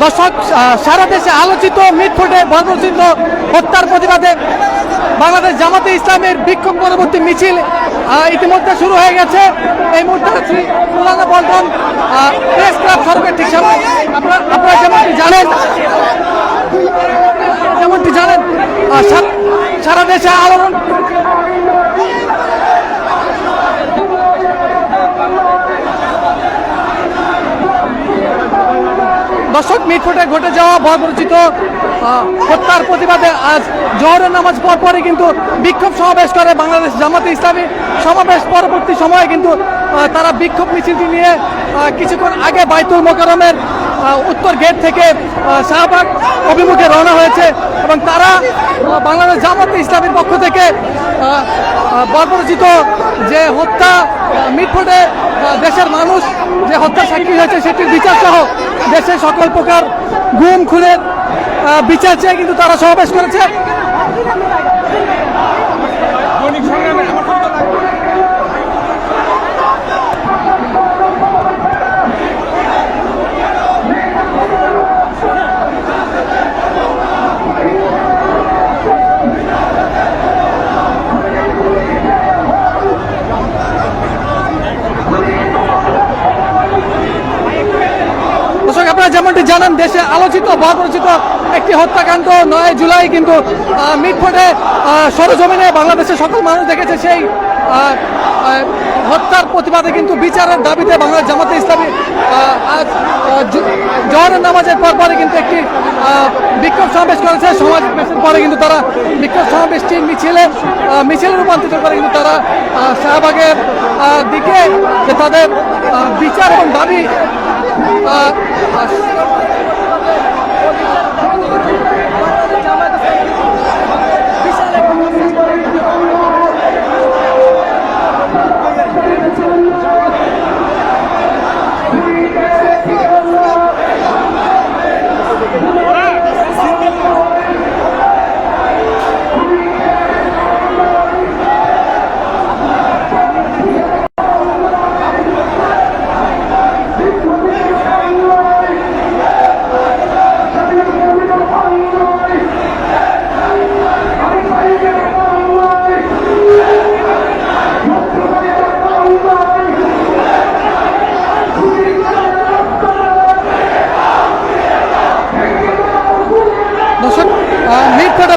দর্শক, সারা দেশে আলোচিত মিটফোর্টে বর্বরচিত হত্যার প্রতিবাদে বাংলাদেশ জামাতে ইসলামের বিক্ষোভ পরবর্তী মিছিল ইতিমধ্যে শুরু হয়ে গেছে। এই মুহূর্তে আছি মৌলানা পল্টন প্রেস ক্লাব সড়কের ঠিক সামনে। আপনারা যেমনটি জানেন সারা দেশে আলোড়ন দর্শক, মিটফোর্টে ঘটে যাওয়া বর্বরচিত হত্যার প্রতিবাদে আজ জোহরের নামাজ পরপরই কিন্তু বিক্ষোভ সমাবেশ করে বাংলাদেশ জামাতে ইসলামী। সমাবেশ পরবর্তী সময়ে কিন্তু তারা বিক্ষোভ মিছিলটি নিয়ে কিছুক্ষণ আগে বাইতুল মোকাররমের উত্তর গেট থেকে শাহবাগ অভিমুখে রওনা হয়েছে এবং তারা বাংলাদেশ জামাতে ইসলামীর পক্ষ থেকে বর্বরচিত যে হত্যা, মিটফোর্টে দেশের মানুষ যে হত্যা সাক্ষী হয়েছে সেটির বিচার সহ দেশের সকল প্রকার গুম খুনের বিচার চেয়ে কিন্তু তারা সমাবেশ করেছে। আপনারা যেমনটি জানেন, দেশে আলোচিত বর্বরচিত একটি হত্যাকাণ্ড 9 জুলাই কিন্তু মিটফোর্টে সরজমিনে বাংলাদেশের সকল মানুষ দেখেছে। সেই হত্যার প্রতিবাদে কিন্তু বিচারের দাবিতে বাংলাদেশ জামাতে ইসলামী আজ জোহরের নামাজের পরে কিন্তু একটি বিক্ষোভ সমাবেশ করেছে। সমাবেশের পরে কিন্তু তারা বিক্ষোভ সমাবেশটি মিছিলে রূপান্তরিত করে কিন্তু তারা শাহবাগের দিকে যে তাদের বিচার এবং দাবি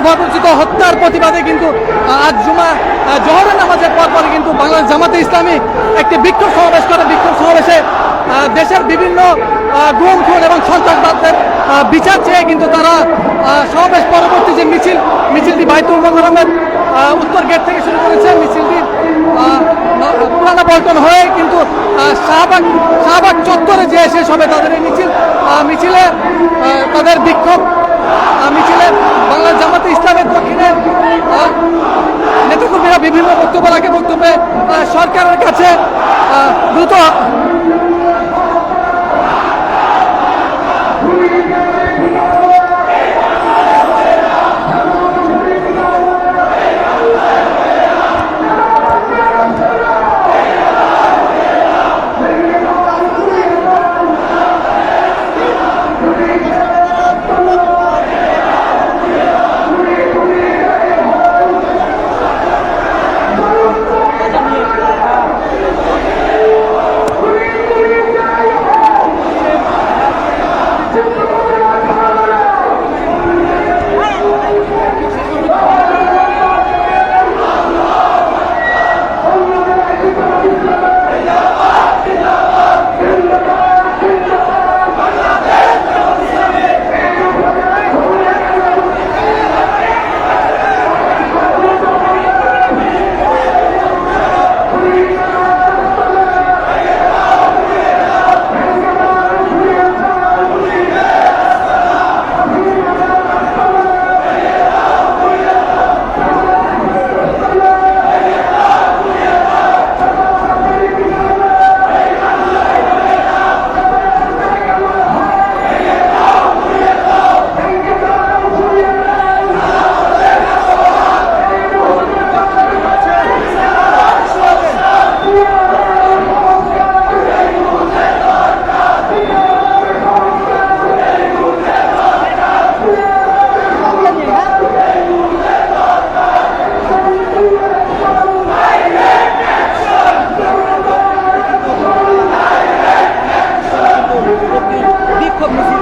বর্বরচিত হত্যার প্রতিবাদে কিন্তু আজ জোহরের নামাজের পরে কিন্তু বাংলাদেশ জামাতে ইসলামী একটি বিক্ষোভ সমাবেশ করে। বিক্ষোভ সমাবেশে দেশের বিভিন্ন গুম খুন এবং সন্ত্রাসবাদের বিচার চেয়ে কিন্তু তারা সমাবেশ পরবর্তী যে মিছিলটি বাইতুল মোকাররমের উত্তর গেট থেকে শুরু করেছে। মিছিলটি পুরানা পল্টন হয়ে কিন্তু শাহবাগ চত্বরে যে শেষ হবে তাদের এই মিছিলে তাদের বিক্ষোভ মিছিলে বাংলাদেশ জামাতে ইসলামের দক্ষিণের নেতাকর্মীরা বিভিন্ন বক্তব্য রাখে। বক্তব্যে সরকারের কাছে দ্রুত পরবর্তী বিক্ষোভ মিছিল।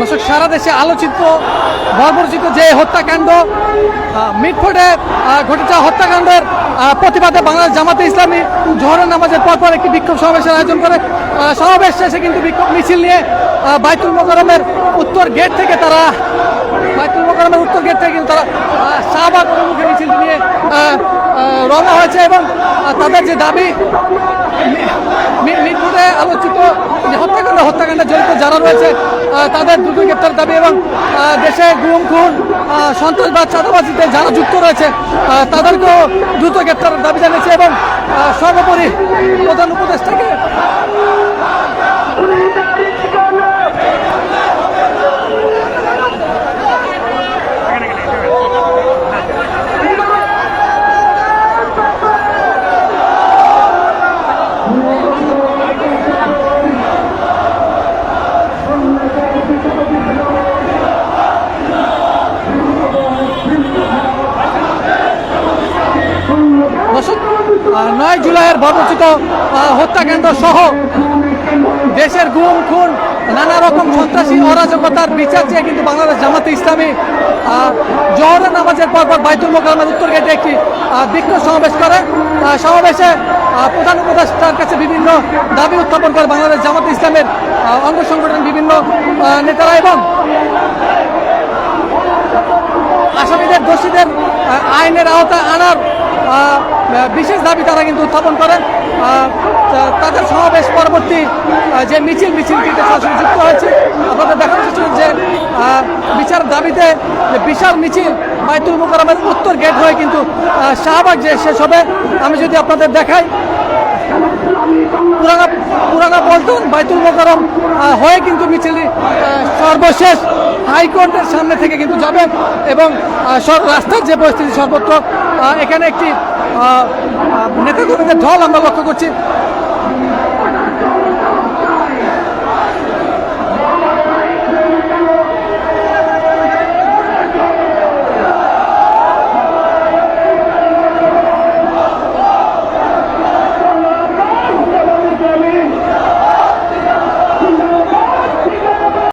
দর্শক, সারা দেশে আলোচিত বর্বরচিত যে হত্যাকাণ্ড মিটফোর্ডে ঘটে যাওয়া হত্যাকাণ্ডের প্রতিবাদে বাংলাদেশ জামাতে ইসলামী জোহরের নামাজের পরপর একটি বিক্ষোভ সমাবেশের আয়োজন করে। সমাবেশ শেষে কিন্তু বিক্ষোভ মিছিল নিয়ে বাইতুল মোকাররমের উত্তর গেট থেকে কিন্তু তারা শাহবাগ অভিমুখে মিছিলটি নিয়ে রওনা হয়েছে এবং তাদের যে দাবি মিটফোর্ডে আলোচিত যে হত্যাকাণ্ডে জড়িত যারা রয়েছে তাদের দ্রুত গ্রেপ্তারের দাবি এবং দেশে গুম খুন সন্ত্রাসবাদ চাঁদাবাজিতে যারা যুক্ত রয়েছে তাদেরকেও দ্রুত গ্রেপ্তারের দাবি জানিয়েছে এবং সর্বোপরি প্রধান উপদেষ্টাকে নয় জুলাইয়ের বর্বরচিত হত্যাকাণ্ড সহ দেশের গুম খুন নানা রকম সন্ত্রাসী অরাজকতার বিচার চেয়ে কিন্তু বাংলাদেশ জামাতে ইসলামী জোহরের নামাজের পরপর বাইতুল মোকাররমের উত্তর গেটে একটি বিক্ষোভ সমাবেশ করে। সমাবেশে প্রধান উপদেষ্টার কাছে বিভিন্ন দাবি উত্থাপন করে বাংলাদেশ জামাতে ইসলামের অঙ্গ সংগঠনের বিভিন্ন নেতারা এবং আসামিদের দোষীদের আইনের আওতায় আনার বিশেষ দাবি তারা কিন্তু উত্থাপন করেন। তাদের সমাবেশ পরবর্তী যে মিছিলটিতে সরাসরি যুক্ত হয়েছে আপনাদের দেখানো চেষ্টা যে বিচার দাবিতে বিশাল মিছিল বাইতুল মোকাররমের উত্তর গেট হয়ে কিন্তু শাহবাগ যে শেষ হবে। আমি যদি আপনাদের দেখাই পুরানা পল্টন বাইতুল মোকাররম হয়ে কিন্তু মিছিলটি সর্বশেষ হাইকোর্টের সামনে থেকে কিন্তু যাবে এবং রাস্তার যে পরিস্থিতি সর্বত্র এখানে একটি নেতাকর্মীদের ঢল আমরা লক্ষ্য করছি।